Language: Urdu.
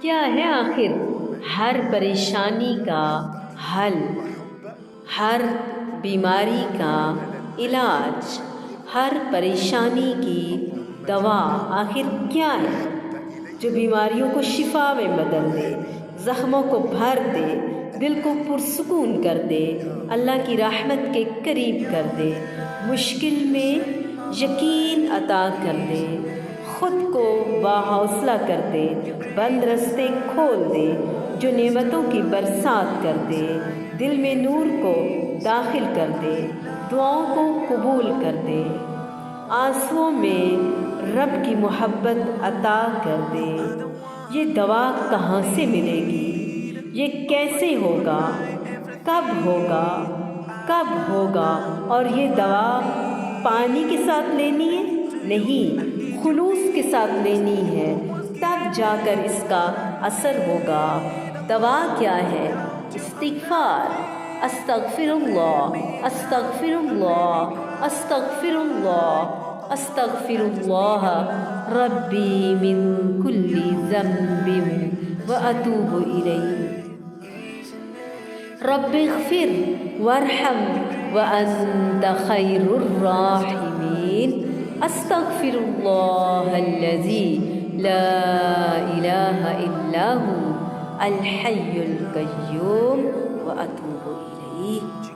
کیا ہے آخر ہر پریشانی کا حل، ہر بیماری کا علاج، ہر پریشانی کی دوا آخر کیا ہے جو بیماریوں کو شفا میں بدل دے، زخموں کو بھر دے، دل کو پرسکون کر دے، اللہ کی رحمت کے قریب کر دے، مشکل میں یقین عطا کر دے، خود کو باحوصلہ کر دے، بند رستے کھول دے، جو نعمتوں کی برسات کر دے، دل میں نور کو داخل کر دے، دعاؤں کو قبول کر دے، آنسوؤں میں رب کی محبت عطا کر دے۔ یہ دوا کہاں سے ملے گی؟ یہ کیسے ہوگا؟ کب ہوگا؟ کب ہوگا؟ اور یہ دوا پانی کے ساتھ لینی ہے؟ نہیں، خلوص کے ساتھ لینی ہے، تب جا کر اس کا اثر ہوگا۔ دوا کیا ہے؟ استغفار، استغفر اللہ، استغفر اللہ، استغفر اللہ، استغفر اللہ ربی من کل ذنب واتوب الیہ۔ رب اغفر وارحم وانت خیر الراحمین۔ استغفر اللہ الذی لا الہ الا هو الحی القیوم واتوب الیہ۔